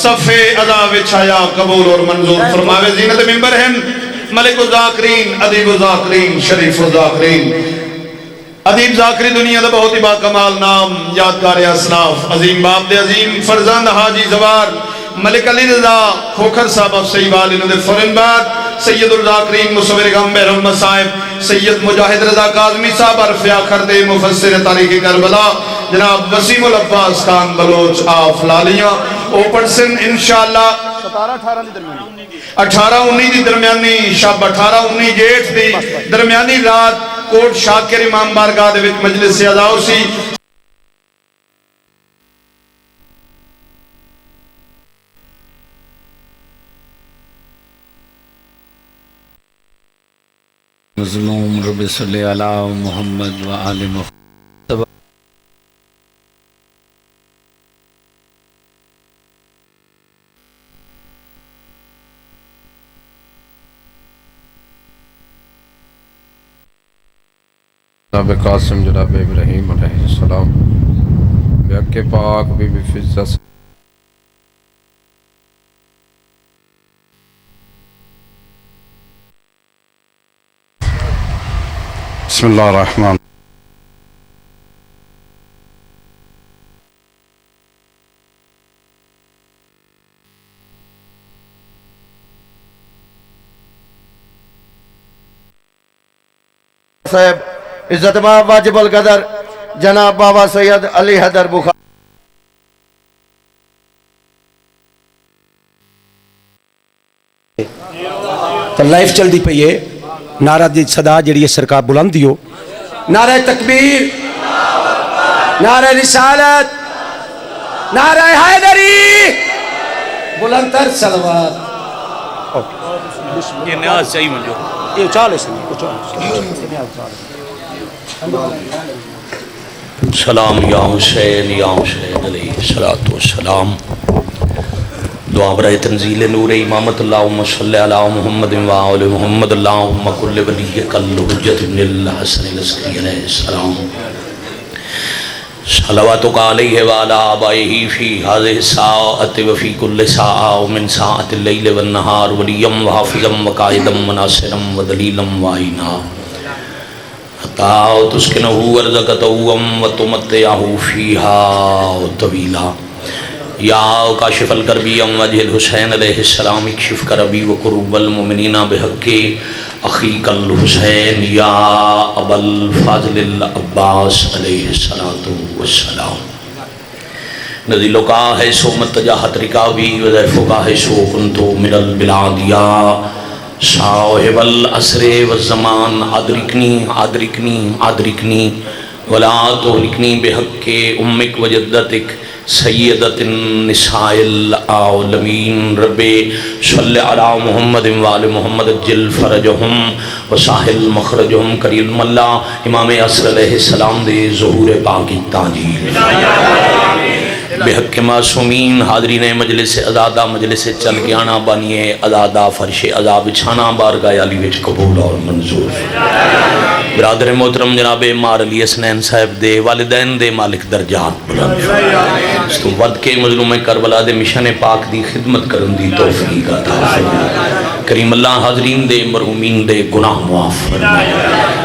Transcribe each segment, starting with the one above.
صفے ادا وچھایا قبول اور منظور فرماوے زینت ممبر ہیں ملک الذاکرین ادیب الذاکرین شریف الذاکرین ادیب ذاکری دنیا دا بہت ہی با کمال نام یادگار اسلاف عظیم باپ دے عظیم فرزند حاجی زوار ملک علی رضا کھوکھر صاحب اب صحیح والی ندے فرن بعد سید الذاکرین مصور غمبر رحمت صاحب سید مجاہد رضا کاظمی صاحب عرف آخر دے مفسر تاریخ کربلا جناب Wasim العباس Khan Baloch of Lalian open سن انشاءاللہ 18-19 دی درمیانی شب 18-19 جیٹھ دی درمیانی رات کوٹ شاکر امام بارگاہ دے وچ مجلس سے اداؤ سی مظلوم رب صلی علی محمد و آل محمد جناب قاسم جناب ابراہیم علیہ السلام بحق پاک بی بی فضہ بسم اللہ الرحمن صاحب عزت مآب واجب القدر جناب بابا سید علی حیدر بخاری تو لائف چل دی پئی ہے نعرہ دی صدا جڑی ہے سرکار بلند دیو نعرہ تکبیر نعرہ رسالت نعرہ حیدری بلند تر صلوات یہ نیاز چاہیے مجھے یہ چالے سے سلام یا حسین علیہ السلام دعا برائے تنزیل نور امامت اللہم صلی علی محمد و آل محمد اللہم کل ولی کل حجت ابن الحسن العسکری علیہ السلام صلواتک علیہ وعلا آبائہ فی هذه الساعة وفی کل ساعة ومن ساعة اللیل والنہار ولیم وحافظم وقائدم وناصرم ودلیلم وعینا حتی تسکنہو ارزقتہم وتمتعہو فیہا طویلا یا کاشف الکربی ام وجہ الحسین علیہ السلام اکشف کربی و قروب المؤمنین بحق اخیق الحسین یا ابا الفاضل العباس علیہ السلام نزیلو کا ہے سو متجاہت رکاوی وزیفو کا ہے سو کنتو من البلاد یا صاحب العصر والزمان ادرکنی ولا تهلکنی بحق امک وجدتک سیدت النساء العالمین رب صلی علی محمد و آل محمد جل فرجہم وساحل مخرجہم کریم اللہ امام عصر علیہ السلام دے ظہور پاکی تاجیل بحق معصومین حاضرین مجلس ازادہ مجلس چل گیانا بانیے ازادہ فرش ازا بچھانا بارگاہ علی وچ قبول اور منظور برادر محترم جناب مار علی حسنین صاحب دے والدین دے مالک درجات بلند اس تو ود کے مظلوم کربلا دے مشن پاک دی خدمت کرن دی توفیق عطا فرمائے کریم اللہ حاضرین دے مرحومین دے گناہ معاف فرمائے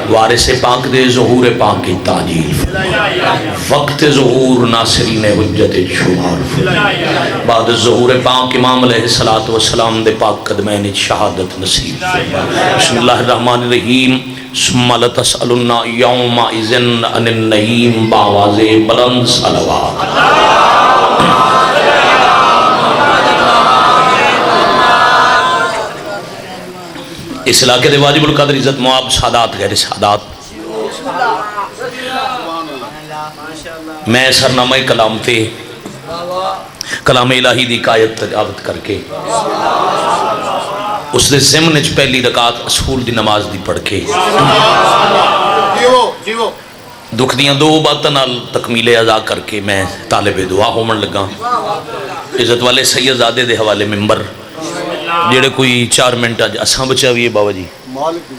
وارث پاک دے ظہور پاک کی تعجیل فرمائے وقت ظہور ناصرین حجت شمار فرمائے بعد ظہور پاک امام علیہ السلام دے پاک قدمین شہادت نصیب فرمائے بسم اللہ الرحمن الرحیم ثم لتسألن یوم اذن عن النعیم باواز بلند صلوات اس علاقے دے واجب القدر عزت معاب سادات غیر سادات میں سرنامہ کلام تے کلام الہی دی قایت تجاوت کر کے اس دے ضمن چ پہلی رکعت اصول دی نماز دی پڑھ کے دکھ دیاں دو باتاں نال تکمیل ادا کر کے میں طالب دعا ہون لگا عزت والے سید زادے دے حوالے ممبر جڑے کوئی 4 منٹ اج اساں بچا ہوئی ہے بابا جی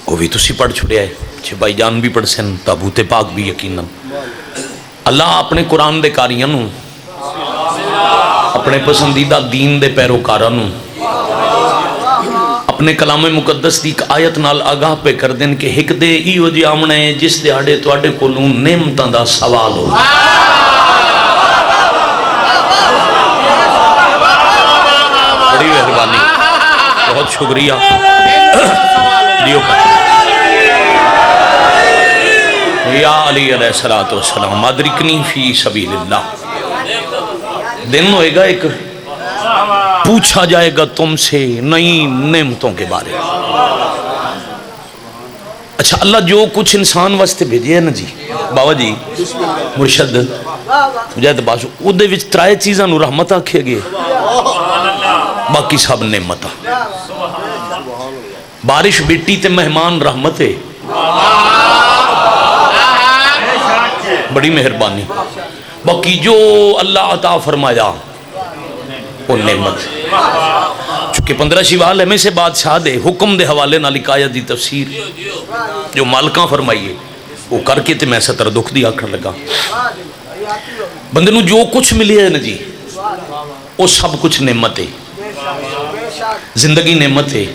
وہ بھی تسی پڑھ چھڑیا ہے چھے بھائی جان بھی پڑھ سن تابوت پاک بھی یقیناً اللہ اپنے قرآن دے کاریاں نو اپنے پسندیدہ دین دے پیروکاراں نوں اپنے کلام مقدس دی ایک آیت نال آگاہ پہ کر دین کہ ایک دے ایو جی آمنا ہے جس دیہاڑے تواڈے کولوں نعمتاں دا سوال ہو. بڑی مہربانی، بہت شکریہ. یا علی علیہ السلام ادرکنی فی سبیل اللہ. دن ہوئے گا ایک پوچھا جائے گا تم سے نئی نعمتوں کے بارے میں. اچھا اللہ جو کچھ انسان واسطے بھیجے ہے نا جی بابا جی مرشد مجاہد باشو او دے وچ ترائے چیزاں نو رحمت آکھے گے، باقی سب نعمت. بارش بیٹی تے مہمان رحمت ہے، بڑی مہربانی. باقی جو اللہ عطا فرمایا وہ نعمت. چونکہ 15 شوال ہمیں سے بادشاہ دے حکم دے حوالے نالک آیت دی تفسیر جو مالکاں فرمائیے وہ کر کے تے میں ستر دکھ دی آکھن لگا. بندے نو جو کچھ ملے ہے نا جی وہ سب کچھ نعمت ہے. زندگی نعمت ہے،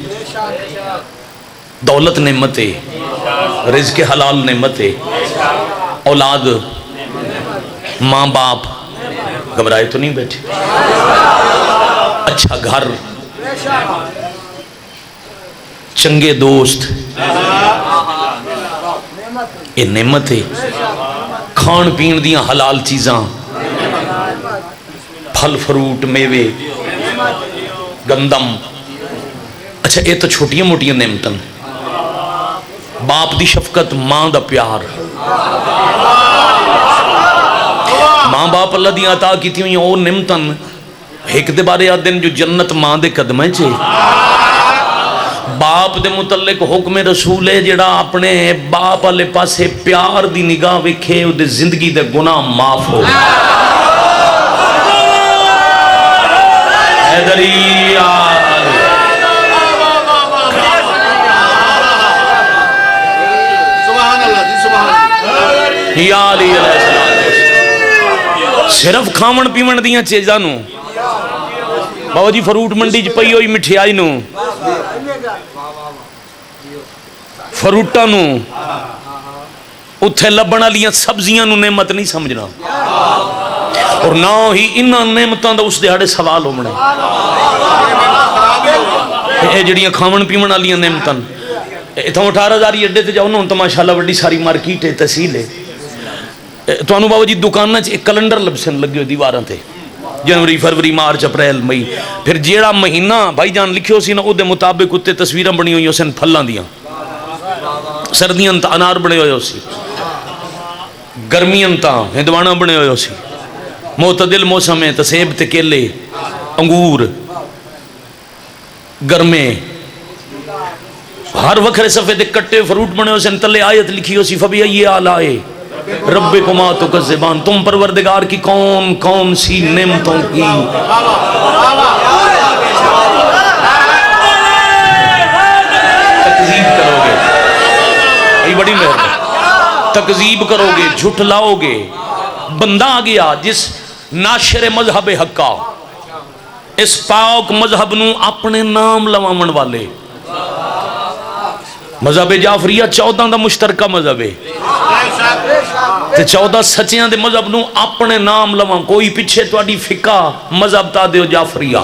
دولت نعمت ہے، رزق حلال نعمت ہے، اولاد، ماں باپ، گھبرائے تو نہیں بیٹھے، اچھا گھر، چنگے دوست، یہ نعمت ہے. کھان پین دیاں حلال چیزاں، پھل فروٹ میوے گندم. اچھا یہ تو چھوٹیاں موٹیاں نعمتاں. باپ دی شفقت، ماں دا پیار. ماں باپ اللہ دی عطا کیتی ہوئی او نعمتاں. ایک دے بارے آدن جو جنت ماں دے قدمیں چھے. باپ دے متعلق حکم رسول ہے جڑا اپنے باپ والے پاسے پیار دی نگاہ وکھے او دے زندگی دے گناہ معاف ہو. حیدری یا علی علیہ السلام. صرف کھاون پیون دیاں چیزاں نو بابا جی فروٹ منڈی چ پئی ہوئی مٹھائی نو فروٹاں نو اتھے لبن والیاں سبزیاں نو نعمت نہیں سمجھنا، اور نہ ہی انہاں نعمتاں دا اس دیہاڑے سوال ہونا. اے جڑیاں کھاون پیون والیاں نعمتاں اتھوں 18,000 اڈے تے جاؤ نا تو ماشاءاللہ وڈی ساری مارکیٹ ہے، تحصیل ہے. تانوں بابا جی دکاناں چ ایک کیلنڈر لبسن لگے ہوئے دیواراں تے، جنوری فروری مارچ اپریل مئی. پھر جیڑا مہینہ بھائی جان لکھیو سی نا او دے مطابق اتنے تصویراں بنی ہوئی سن پھلاں دیاں. سردیاں تا انار بنے ہوئے سی، گرمیاں تا ہندوانا بنے ہوئے سی، معتدل موسم ہے تے سیب تے کیلے انگور گرمے. ہر وکھرے صفحے دے کٹے فروٹ بنے ہوئے سن، تلے آیت لکھی ہو سی فبئی آلائے ربکما تکذبان. تم پروردگار کی کون کون سی نعمتوں کی تکذیب کرو گے. یہ بڑی مہربانی. تکذیب کرو گے، جھٹلاؤ گے. بندہ آ گیا جس ناشر مذہب حقا، اس پاک مذہب نو اپنے نام لواون والے. مذہب جعفریہ 14 دا مشترکہ مذہب ہے تے 14 سچیاں دے مذہب نو اپنے نام لواں. کوئی پیچھے تواڈی فقہ مذہب تا دیو جعفریہ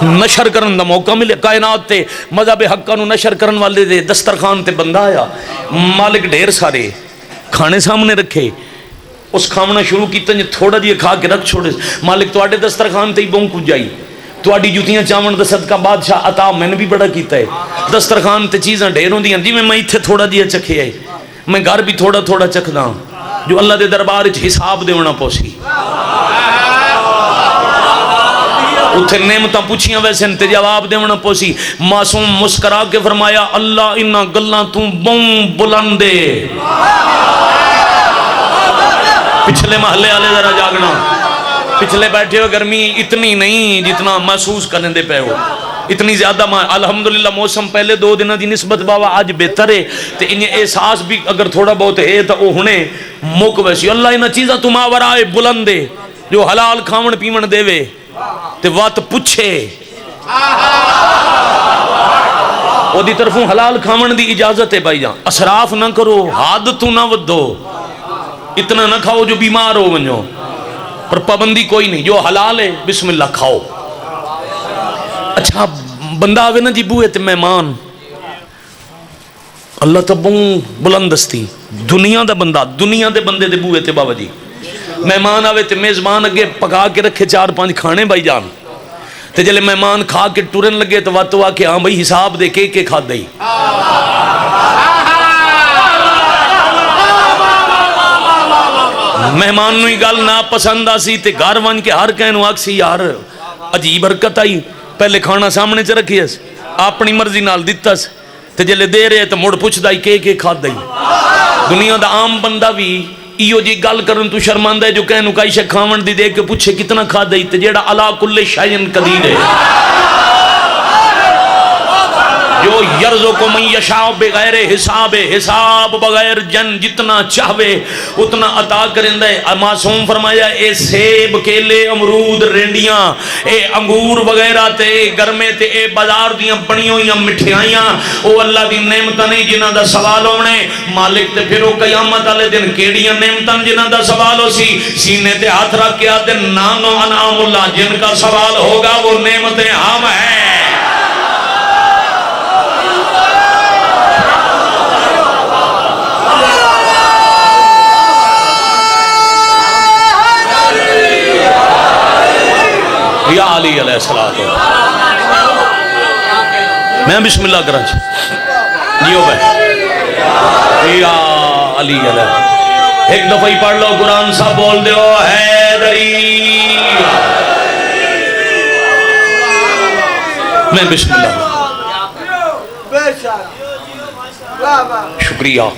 نشر کرن دا موقع ملے. کائنات تے مذہب حقہ نو نشر کرن والے دے دسترخوان تے بندہ آیا، مالک ڈھیر سارے کھانے سامنے رکھے، اس کھاونا شروع کیتا جے تھوڑا جی کھا کے رکھ چھوڑے. مالک تواڈے دسترخوان تے ہی بون کچھ جائی، تواڈی جوتیاں چاون دا صدقہ بادشاہ عطا میں نے بھی بڑا کیتا ہے. دسترخوان تے چیزاں ڈھیر ہوندیاں، جی میں ایتھے تھوڑا جی چکھے ہے، میں گھر بھی تھوڑا تھوڑا چکھدا جو اللہ دے دربار وچ حساب دیونا پوسی. اتھے نعمتاں پوچھیاں ویسے تے جواب دیونا پوسی. معصوم مسکرا کے فرمایا اللہ انہاں گلاں تو بوں بلندے. پچھلے محلے والے ذرا جاگنا، پچھلے بیٹھے ہو گرمی اتنی نہیں جتنا محسوس کرنے دے پہ ہو، اتنی زیادہ. الحمدللہ موسم پہلے 2 دنوں دی نسبت باوا آج بہتر ہے تے انہیں احساس بھی اگر تھوڑا بہت ہے تو وہ ہنے مک ویسی. اللہ انہاں چیزاں تو ماورائے بلندے جو حلال کھاون پیون دے وے تے وات پوچھے او دی طرفوں حلال کھاون دی اجازت ہے بھائی جان. اسراف نہ کرو، حد تو نہ ودو، اتنا نہ کھاؤ جو بیمار ہو ونجو، پر پابندی کوئی نہیں، جو حلال ہے بسم اللہ کھاؤ. اچھا بندہ آوے نا جی بوئے تے مہمان، اللہ تبوں بلندستی دنیا دا بندہ، دنیا دے بندے دے بوئے تے بابا جی مہمان آوے تے میزبان اگے پکا کے رکھے 4-5 کھانے بھائی جان، تے جلے مہمان کھا کے ٹورن لگے تو واتو آ کے ہاں بھائی حساب دے کے کھا دئی. مہمان نوی گل نہ پسند آسی تے گھر ون کے ہر کہنو آکسی یار عجیب حرکت آئی، پہلے کھانا سامنے چ رکھی اس اپنی مرضی نال دتس تے جلے دے رہے تو مڑ پوچھ دائی کے کھا دئی. دنیا دا عام بندہ بھی ایو جی گل کرن تو شرماندہ ہے جو کہنو کائی شے کھاون دی دے کے پوچھے کتنا کھا دئی تے جیڑا علا کل شائن قدیر ہے، جو یرزو کو من یشاء بغیر حساب، حساب بغیر جن جتنا چاہوے اتنا عطا کرندہ ہے. معصوم فرمایا اے سیب کیلے امرود رینڈیاں اے انگور وغیرہ تے گرمے تے اے بازار دیاں بنیوں یا مٹھیائیاں او اللہ دی نعمتاں نہیں جنہاں دا سوال ہونے مالک تے پھر او قیامت والے دن کیڑیاں نعمتاں جنہاں دا سوال ہو سی سینے تے ہاتھ رکھ کے آتے نانو انعام اللہ جن کا سوال ہوگا وہ نعمتیں ہم ہیں. یا علی علیہ السلام. میں بسم اللہ کرا جیو بھائی یا علی علیہ. ایک دفعہ ہی پڑھ لو قرآن صاحب بول دیو حیدری. میں بسم اللہ. شکریہ.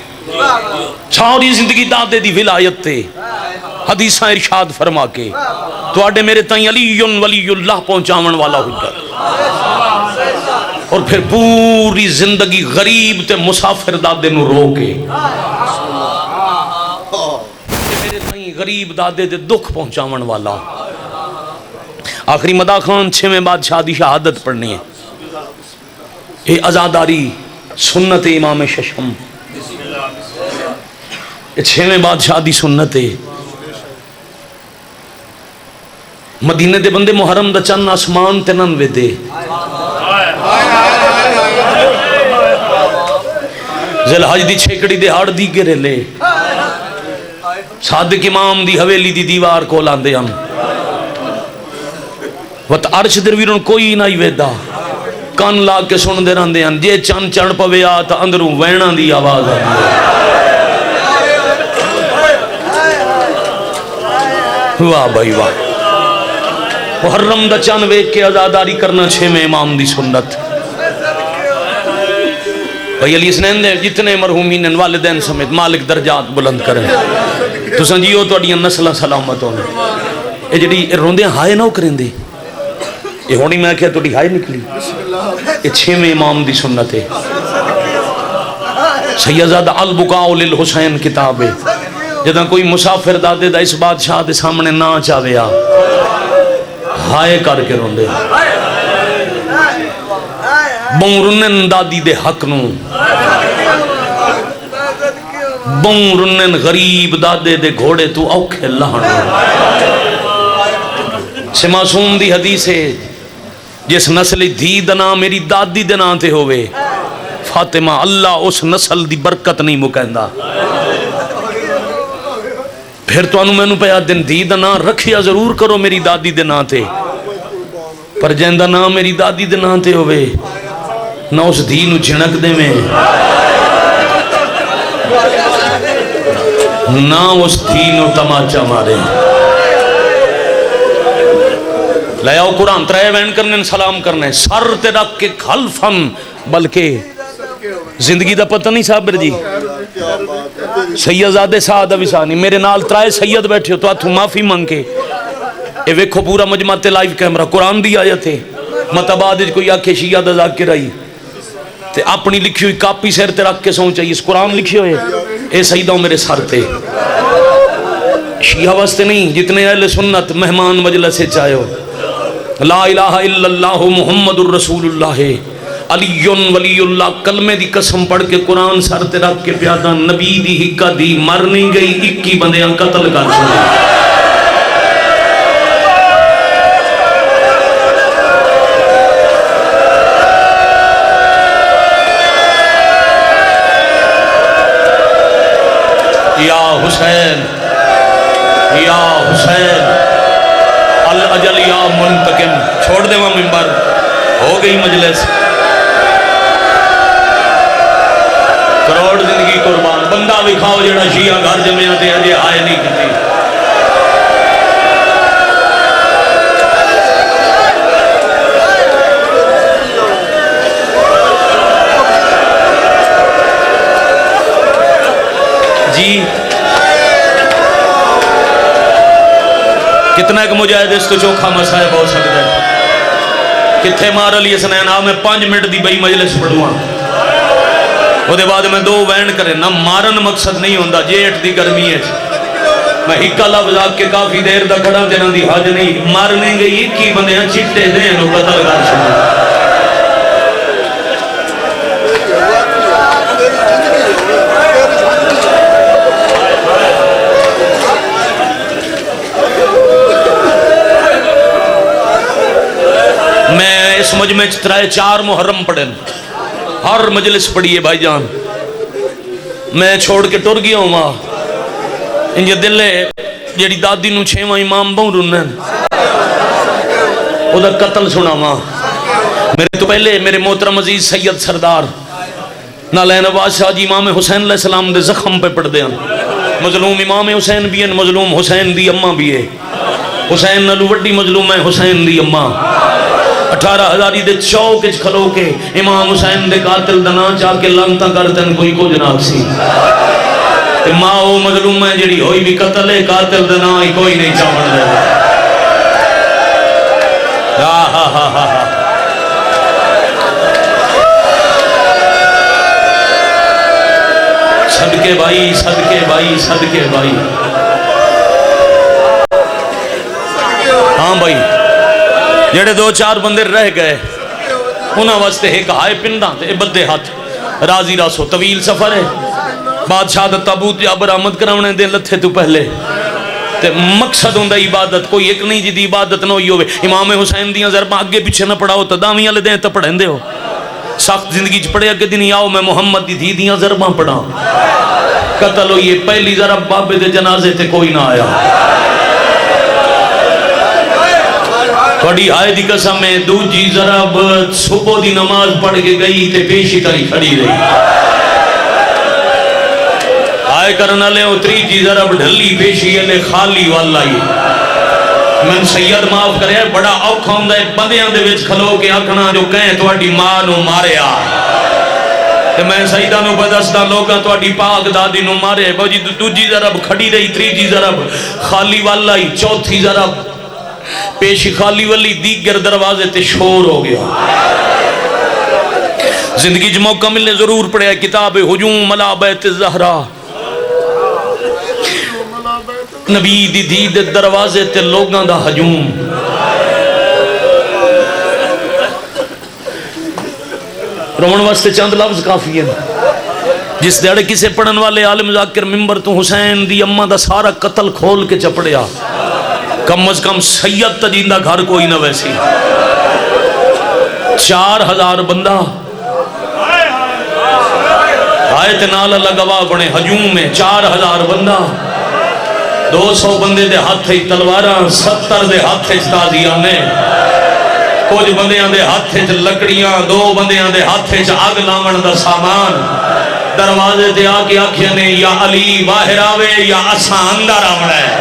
ساری زندگی دادے دی ولایت تے حدیثاں ارشاد فرما کے تو آڈے میرے تائیں علی ولی اللہ پہنچاون والا حجت، اور پھر پوری زندگی غریب تے مسافر دادے نو رو کے میرے تائیں غریب دادے دے دکھ پہنچاون والا. آخری مدا خان 6ویں بادشاہ دی شہادت پڑھنی ہے. اے عزاداری سنت امام ششم، 6ویں بادشاہ دی سنت ہے. مدینہ دے بندے محرم دا چند آسمان تے نن وے دے ذل حج دی چھیکڑی دے ہاڑ دی گرے لے صادق امام دی حویلی دی دیوار کو لاندے ہم وط عرش درویرون کوئی نہ ویدا کان لا کے سن دے رہندے ہن جے چند چڑھ پوے آ تا اندروں وینا دی آواز آ واہ بھائی واہ. محرم دا چان ویک کے عزاداری کرنا 6ویں امام دی سنت. بھائی علی اسنین دے جتنے مرحومین ان والدین سمیت مالک درجات بلند کریں تو سنجیو تو اڈیاں نسلہ سلامت ہونے. اے جڑی روندیاں ہائے نہ کریں دے یہ ہونی میں کیا تو ڈی ہائے نکلی. یہ 6ویں امام دی سنت ہے. سیدزادہ البقاء للحسین کتاب ہے. جدہ کوئی مسافر دادے دا اس بادشاہ دے سامنے نہ چاہوے آ ہائے کر کے روندے بوں رنن دادی دے حق نو بوں رنن غریب دادے دے گھوڑے تو اوکھے لہنو. سے معصوم دی حدیث ہے جس نسل دھی دنا میری دادی دے نام تے ہوئے فاطمہ اللہ اس نسل دی برکت نہیں مکہندہ. پھر تو انو میں نو پہا دن دی دنا رکھیا ضرور کرو میری دادی دے نام تے پر جیندہ نام میری دادی دے نام تے ہوئے نہ اس دھی نو جھنک دے میں نہ اس دھی نو تماچا مارے. لے آؤ قرآن ترائے وین کرنے سلام کرنے سر تے رکھ کے خلفن بلکہ زندگی دا پتہ نہیں صابر جی سیدزادے سعادہ وسانی میرے نال ترائے سید بیٹھے ہو تو آتھو معافی مانگ کے اے ویکھو پورا مجمع تے لائیو کیمرہ قرآن دی آیت ہے متباد کوئی آکھے شیعہ دا ذاکر آئی تے اپنی لکھی ہوئی کاپی سیر تے رکھ کے سون چاہیے اس قرآن لکھی ہوئے اے سیدہ میرے سر تے شیعہ واسطے نہیں، جتنے اہل سنت مہمان مجلس سے چاہے ہو، لا الہ الا اللہ محمد الرسول اللہ علی ولی اللہ کلمے دی قسم پڑھ کے قرآن سر تے رکھ کے پیادا نبی دی ہکا دی مر نہیں گئی 21 بندیاں قتل کر چھوڑے. یا حسین یا حسین الاجل یا منتقم. چھوڑ دے وہ منبر، ہو گئی مجلس. کروڑ زندگی قربان. بندہ وکھاؤ جڑا شیعہ گھر جمعیاں تے اجے آئے نہیں کیتی. جی کتنا ایک مجاہد اس تو چوکھا مسائب ہو سکتا ہے. کتھے مار علی حسنین آ میں 5 منٹ دی بئی مجلس پڑھواں، وہ دے بعد میں 2 وین کرے نہ مارن مقصد نہیں ہوندہ. جیٹ دی گرمی ہے میں ہکا لفظ آگ کے کافی دیر دا کھڑا جنہاں دی حاج نہیں مارنے گئی 21 بندے ہیں چٹے دیں نو قتل کر چھوڑے. میں اس مجمع 4 محرم پڑھیں، ہر مجلس پڑھیے بھائی جان. میں چھوڑ کے ٹر گیا ہوں وہاں انجھے دلے جیڑی دادی نو 6واں امام بہن رنن او دا قتل سنا وہاں. میرے تو پہلے میرے محترم عزیز سید سردار نالین بادشاہ جی امام حسین علیہ السلام دے زخم پہ پڑھ دے ہیں. مظلوم امام حسین بھی ہیں، مظلوم حسین دی اماں بھی ہے. حسین نالو وڈی مظلوم ہے حسین دی اماں. 18,000 دے چوک اچ کھلو کے امام حسین دے قاتل دنا چاہ کے لانتا کرتن کوئی کو جناب سی. ماں او مظلوم ہے جڑی ہوئی بھی قتل ہے قاتل دنا ہی کوئی نہیں چاہن دے. صدقے بھائی صدقے بھائی صدقے بھائی. ہاں بھائی جڑے 2-4 بندے رہ گئے انہاں واسطے ایک ہائے پنڈاں تے بدے ہاتھ راضی راسو. طویل سفر ہے، بادشاہ دا تابوت یا برآمد کراونے دے لتھے تو پہلے تے مقصد ہوندا عبادت کوئی ایک نہیں جدی عبادت نہ ہوئی ہوئے. امام حسین دیاں ضرباں اگے پیچھے نہ پڑھاؤ تو داویاں لے دیں تو پڑھیں دے ہو. سخت زندگی چ پڑھے اگے دن آؤ میں محمد دی دھی دیاں ضرباں پڑھاں. قتل ہوئی پہلی ضرب بابے دے جنازے تے کوئی نہ آیا. تھوڑی آئے دی قسم ہے دوجی ضرب صبح دی نماز پڑھ کے گئی تے پیشی تاری کھڑی رہی. آئے کرنا لے تریجی ضرب ڈھلی پیشی علی خالی والا ہی. من سید معاف کرے بڑا اوکھا ہوندا ہے بندیاں دے وچ کھلو کے آکھنا جو کہیں تواڈی ماں نو ماریا تے میں سیدہ نو بدستا لوگاں تواڈی پاک دادی نو مارے. بوجی دوجی ضرب کھڑی رہی، تریجی ضرب خالی والا ہی، چوتھی ضرب پیشی خالی والی دیگر دروازے تے شور ہو گیا. زندگی جو موقع ملنے ضرور پڑے کتاب ہجوم علی بیت الزہرا. نبی دی دید دروازے تے لوگاں دا ہجوم. رومن واسطے چند لفظ کافی ہیں. جس دیڑے کسے پڑھن والے عالم ذاکر ممبر تو حسین دی اماں دا سارا قتل کھول کے چپڑیا. کم از کم سید تجیندہ گھر کوئی نہ ویسی. 4,000 بندہ آیت نال اللہ گواہ بنے ہجوم میں. 4,000 بندہ 200 بندے دے ہاتھ ہی تلواراں، 70 دے ہاتھ ہی تازیانے، کچھ بندیاں دے ہاتھ ہی لکڑیاں، 2 بندیاں دے ہاتھ ہی آگ لاون دا سامان. دروازے تے آ کے آکھیا نے یا علی باہر آوے یا اساں اندر آونا ہے.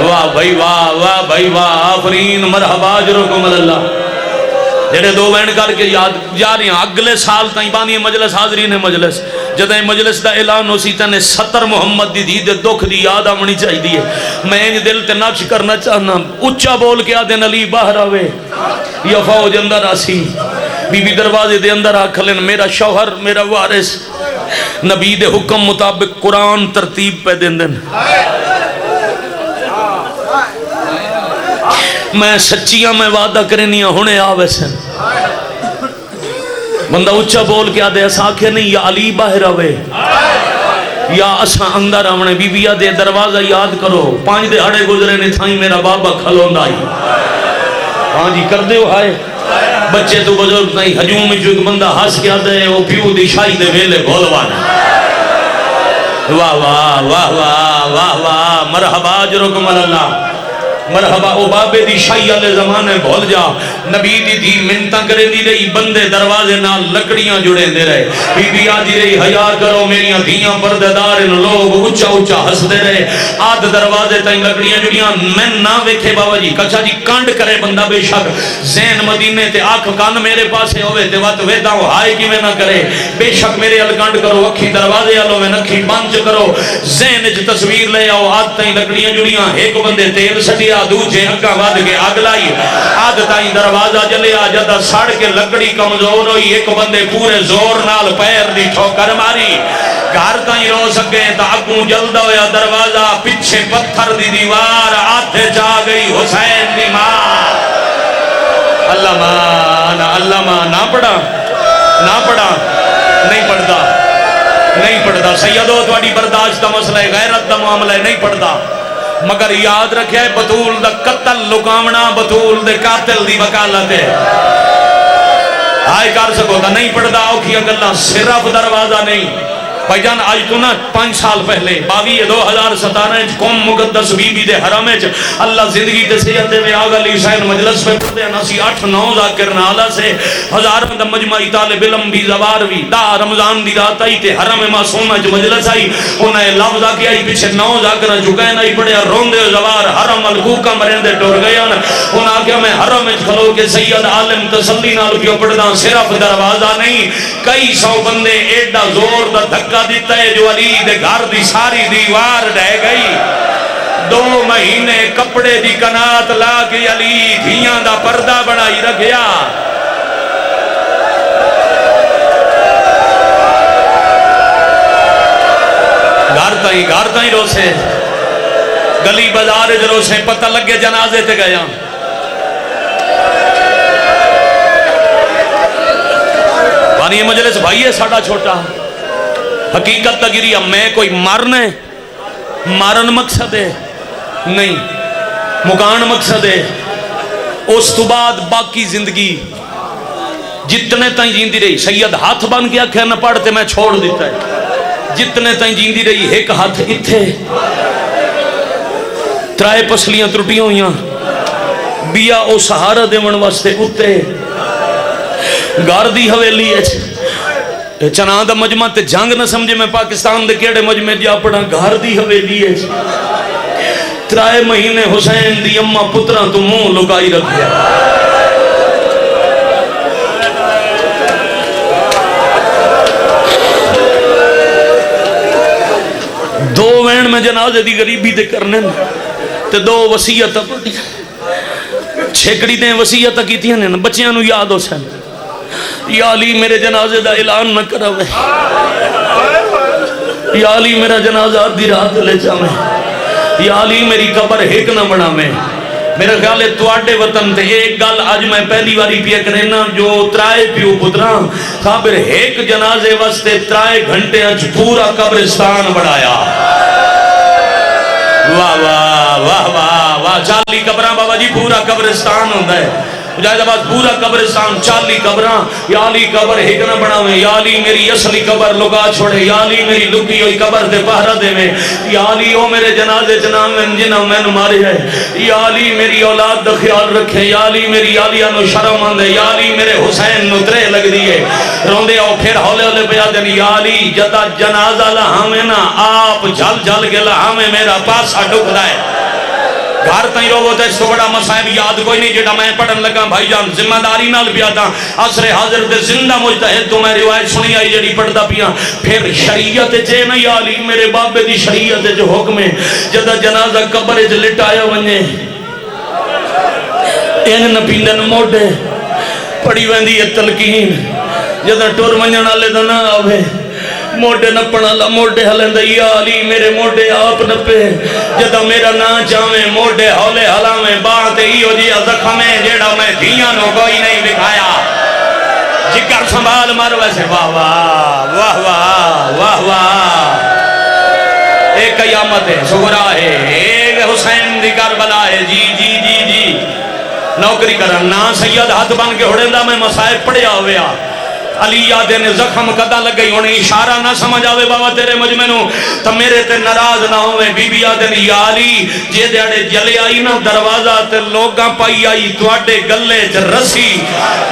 واہ بھائی واہ، واہ بھائی واہ، آفرین مرحبا اجرکم اللہ. جڑے 2 وین کر کے یاد جا رہی ہیں اگلے سال تائیں بانی مجلس حاضرین مجلس جدہ مجلس دا اعلان ہو سی تنے 70 محمد دی دید دکھ دی یاد آمنی چاہی دی ہے. میں انج دل تے نقش کرنا چاہنا اچھا بول کے آدھیں علی باہر آوے یا فوج اندر آسی. بی بی دروازے دے اندر آکھلن میرا شوہر میرا وارث نبی دے حکم مطابق قرآن ترتیب پہ دین دن میں سچیاں میں وعدہ کرنیاں ہونے آوے سے بندہ اچھا بول کے آدھے ایسا آکھے نہیں یا علی باہر آوے یا اساں اندر آونے بی بیا دے دروازہ یاد کرو 5 دہاڑے گزرے نے تھائیں میرا بابا کھلون دائی ہاں جی کر دے ہو ہائے بچے تو بزرگ نہیں ہجوم میں جو ایک بندہ ہاس کیا دے وہ پیو دی شاہی دے ویلے بھولوانا واہ واہ واہ واہ واہ واہ مرحبا جرکم اللہ مرحبا او بابے دی شاہی والے زمانے بھول جا نبی دی دی منتاں کرے دی رہی بندے دروازے نال لکڑیاں جڑے دے رہے بی بی آدھی رہی حیا کرو میریاں دھیاں پردے دار لوگ اچھا اچھا ہس دے رہے آدھ دروازے تائیں لکڑیاں جڑیاں میں نہ ویکھے بابا جی کچھا جی کانڈ کرے بندہ بے شک زین مدینے تے آنکھ کان میرے پاسے ہوئے تے وقت ویدہ ہو ہائے کی میں نہ کرے بے شک میرے الکانڈ کرو اکھی دروازے آلو میں نکھی بانچ کرو زین اچھ تصویر لے آؤ آدھ تائیں لکڑیاں جڑیاں ایک بندے تیل سٹیا دوجے اگا واد کے آگ لائی آدھ تائیں دروازہ جلے آ جدہ سڑ کے لکڑی کمزور ہوئی ایک بندے پورے زور نال پیر دی ٹھوکر ماری گھر تائیں رو سکے تا اگوں جلدہ ہویا دروازہ پچھے پتھر دی دیوار آدھے جا گئی حسین دی ماں اللہ ماں نہ پڑھا نہیں پڑھتا سیدو تواڈی برداشت کا مسئلہ ہے غیرت دا معاملہ ہے نہیں پڑھتا مگر یاد رکھے بطول دا قتل لکامنا بطول دے قاتل دی وکالت ہے آئے کر سکو تا نہیں پڑھدا اوکھی اگلا صرف دروازہ نہیں بھائی جان آج تو نا 5 سال پہلے 2017 قوم مقدس بی بی دے حرامج اللہ زندگی دے سیدے میں آگا لی حسین مجلس پہ پڑھتے ہیں ناسی 8-9 ذاکر نالا سے ہزاروں دا مجمعی طالب علم بھی زوار بھی دا رمضان دی رات آئی تے حرم معصومہ جو مجلس آئی انہیں لفظ آکی آئی پیچھے 9 ذاکر چکے نائی پڑے روندے زوار حرم الگوکا مرندے ٹور گیا انہیں آکیا میں حرم کھلو کے سید عالم تسلی نال پیو پڑھدا صرف دروازہ نہیں کئی سو بندے ایڈا زور دا دھکا دیتا ہے جو علی دے گھر دی ساری دیوار ڈہ گئی 2 مہینے کپڑے دی کنات لا کے علی دھیاں دا پردہ بڑھائی رکھیا گھر تائیں روسے گلی بازار روسے پتہ لگے جنازے تے گیا پانی یہ مجلس بھائی ہے ساڑھا چھوٹا حقیقت تگیری میں کوئی مارن مقصد ہے نہیں مکان مقصد ہے اس تو بعد باقی زندگی جتنے تائیں جیندی رہی سید ہاتھ بن گیا کہ نہ پڑھتے میں چھوڑ دیتا ہے جتنے تائیں جیندی رہی ایک ہاتھ اتھے 3 پسلیاں ترٹیاں ہویاں بیا او سہارا دیون واسطے اتے گھر دی حویلی ہے چنان دا مجمع تے جنگ نہ سمجھے میں پاکستان دے کیڑے مجمع جا پڑھا گھر دی حویلی ہے 3 مہینے حسین دی اماں پتران تو منہ لکائی رکھیا 2 وین میں جنازے دی غریبی دے کرنے تے 2 وصیت پڑھی چھکڑی دیں وصیت کیتیاں نے بچیاں نو یاد ہو سن یا علی میرے جنازے دا اعلان نہ کراوے یا علی میرا جنازہ آدھی رات لے جاوے یا علی میری قبر ایک نہ بناوے میرا خیال ہے تواڈے وطن تے ایک گل آج میں پہلی باری پیا کرنا جو 3 پیو پتراں خابر ایک جنازے واسطے 3 گھنٹے اچ پورا قبرستان بڑھایا واہ واہ واہ واہ واہ 40 قبراں بابا جی پورا قبرستان ہوندہ ہے جائے دباد پورا قبرستان 40 قبراں یا علی قبر ایک نہ بناویں یا علی میری اصلی قبر لگا چھوڑے یا علی میری لکی ہوئی قبر دے پہرہ دے میں یا علی او میرے جنازے جنام جنہ میں مارے ہے یا علی میری اولاد دا خیال رکھے یا علی میری عالیہ نو شرم آندے یا علی میرے حسین نو ترے لگ دیئے روندے آؤ پھر ہولے ہولے پہ آدھیں یا علی جدا جنازہ لہامیں نا آپ جل جل کے لہامیں میرا پاسا ڈک رہا ہے گھر تائیں رو ہوتا ہے اس تو بڑا مسائب یاد کوئی نہیں جڑا میں پڑھن لگا بھائی جان ذمہ داری نال بھی آتا عصر حاضر دے زندہ مجتہد تو میں روایت سنی آئی جڑی پڑھتا پیا پھر شریعت جے نہیں علی میرے بابے دی شریعت جو حکم ہے جدا جنازہ قبر اچ لٹایا ونجے این نپیندن موڈے پڑھی ویندی ہے تلقین جدا ٹور ونجن والے دا نہ آوے موڈے نپن اللہ موڈے ہلندہ یا علی میرے موڈے آپ نپے جدہ میرا نا چاہمیں موڈے ہولے ہلامیں بات ایو جی زخمیں جیڑا میں دھیاں نو کوئی نہیں دکھایا جگر سنبھال مر ویسے واہ واہ واہ واہ واہ واہ ایک قیامت ہے سغرا ہے ایک حسین دی کربلا ہے جی جی جی جی نوکری کرن نا سید ہاتھ بن کے ہڑندہ میں مسائب پڑیا ہویا علی یادے نے زخم قدہ لگ گئی انہیں اشارہ نہ سمجھ آوے بابا تیرے مجمنوں تو میرے تے نراز نہ ہوئے بی بی یادے نے یا علی جے دیڑے جلے آئی نا دروازہ تے لوگاں پائی آئی توڑے گلے چ رسی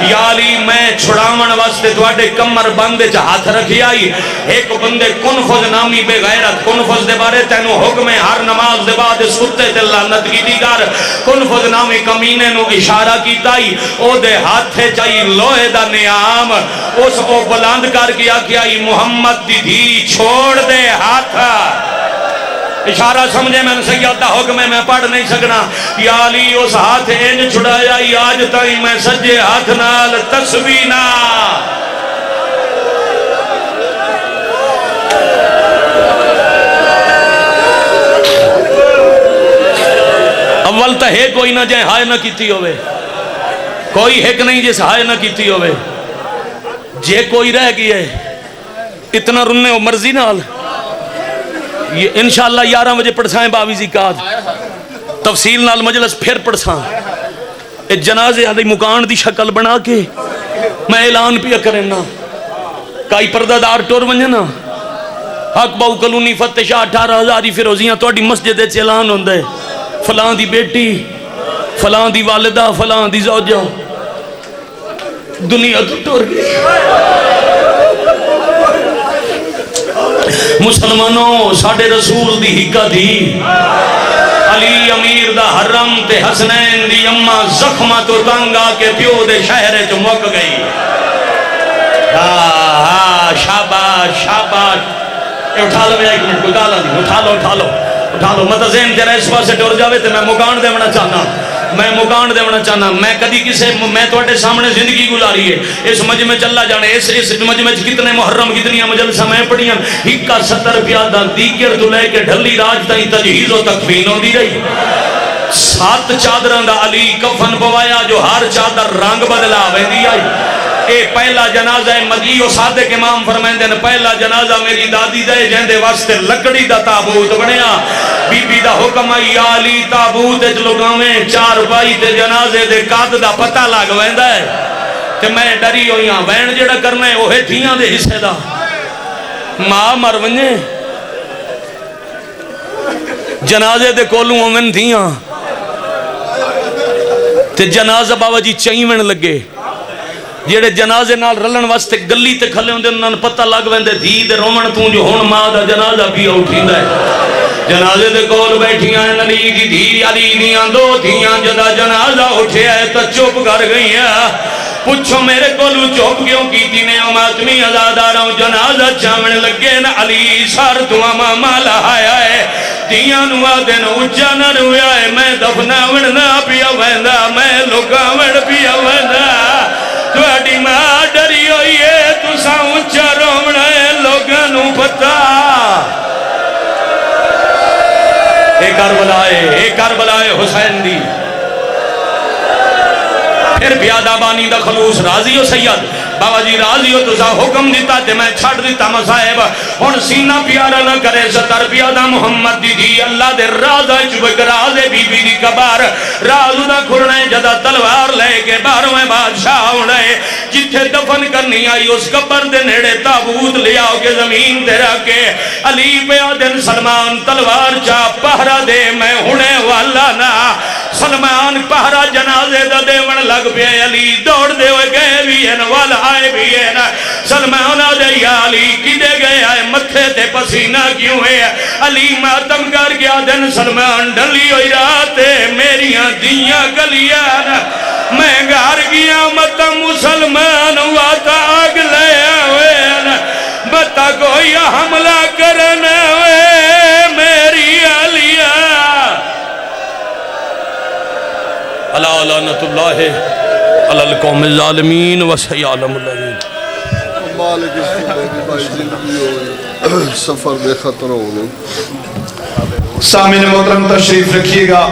یا علی میں چھڑاون واسطے توڑے کمر بندے چ ہاتھ رکھی آئی ایک بندے کنفذ نامی بے غیرت کنفذ دے بارے تینو حکم ہر نماز دے بعد ستے تے لعنت کی دیگر کنفذ نامی کمینے نو اشارہ کیتا ہی او دے ہاتھے چاہی لوہے دا نیام اس کو بلند کر کے آکیا محمد دی دھی چھوڑ دے ہاتھ اشارہ سمجھے میں سیدہ حکم میں پڑھ نہیں سکنا یا علی اس ہاتھ انج چھڑایا آج تائی میں سجے ہاتھ نال تسبینا اول تا ہے کوئی نہ جائے ہائے نہ کیتی ہوئے کوئی ہے کہ نہیں جیسے ہائے نہ کیتی ہوئے جے کوئی رہ گئی ہے اتنا رننے ہو مرضی نال یہ انشاءاللہ 11 بجے پڑھسائیں باویزی کاد تفصیل نال مجلس پھر پڑھسائیں جنازے آدھی مکان دی شکل بنا کے میں اعلان پیا کریں نا کائی پردہ دار ٹور ونجے نا حق باو کلونی فتح شاہ 18,000 فیروزیاں تو اڈی مسجد سے اعلان ہوندہ ہے فلان دی بیٹی فلان دی والدہ فلان دی زوجہ دنیا تو ٹور گئی مسلمانوں ساڑھے رسول دی حقہ دی علی امیر دا حرم تے حسنین دی اممہ زخمہ تو تنگا کے پیو دے شہرے چو مک گئی شاباش شاباش اٹھا لو ایک منٹ کوئی گالا نہیں اٹھا لو مت ذہن تیرا اس پاس سے ٹور جاوے تے میں مکان دے منا چاہنا میں کدی کسے میں تو اٹھے سامنے زندگی گزاری ہے اس مجمع چلا جانے اس مجمع کتنے محرم کتنی مجلسہ میں پڑھیاں ہکا 70 پیادہ دیگر تو لے کے ڈھلی راج تائیں تجہیز و تکفین ہو دی رہی 7 چادران دا علی کفن بوایا جو ہر چادر رنگ بدلا ویندی آئی اے پہلا جنازہ مدیو صادق امام فرمائندے نے پہلا جنازہ میری دادی دے جہندے واسطے لکڑی دا تابوت بنیا بی بی دا حکم یا علی تابوت اچ لگاویں 4 بائی تے جنازے دے قد دا پتہ لگ ویندا ہے تے میں ڈری ہویاں وین جڑا کرنا ہے اوہے دھیاں دے حصے دا ماں مر ونجے جنازے دے کولوں اومن دھیاں تے جنازہ بابا جی چائیویں لگے جیڑے جنازے نال رلن واسطے گلی تے کھلے ہوندے انہاں پتہ لگ ویندے دھی دے رومن تو جو ہن ماں دا جنازہ پیا اٹھیندا ہے جنازے دے کول بیٹھیاں علی دی دھی علی دیاں 2 دھیاں جدا جنازہ اٹھیا ہے تے چپ کر گئیاں پوچھو میرے کولو چپ کیوں کیتی نے ماتمی آزاداراں جنازہ چاون لگے نا علی سر تو ماما لایا ہے دیاں نو دن اچا نہ رویا ہے میں دفناون نہ پیا ویندا میں لکاون پیا ویندا تواڈی ماں ڈری ہوئی ہے تساں اونچا رونا ہے لوگاں نو پتہ اے کربلا حسین دی پھر پیادہ بانی دا خلوص راضی ہو سید بابا جی راضی ہو تو سا حکم دیتا تے میں چھڑ دیتا مصائب ہن سینہ پیارا نہ کرے 70 پیادہ محمد دی دی اللہ دے راز چبک راز بی بی دی کبار راز دا کھلنے جدا تلوار لے کے 12ویں بادشاہ ہونے جتھے دفن کرنی آئی اس قبر دے نیڑے تابوت لیا ہو کے زمین تے رکھے علی پیادن سلمان تلوار چا پہرا دے میں ہونے والا نا سلمان پہرا جنازے دا دیون لگ پہ علی دوڑ دے ہوئے گئے بھی ہیں والا آئے بھی ہیں سلمان آدھے یا علی کی دے گئے آئے متھے تے پسینہ کیوں ہے علی ماتم کر گیا دن سلمان ڈلی ہوئی راتے میریاں دیاں گلیاں میں گھر گیا متم مسلمان واتا آگ لیا ہوئے بتا کوئی حملہ کرنا ہوئے میری علیہ اللہ لعنت اللہ علی القوم الظالمین وسیعلم الذین مالک اس کو میری بھائی زندگی ہو سفر بے خطر ہو گئی. سامعین محترم تشریف رکھیے گا.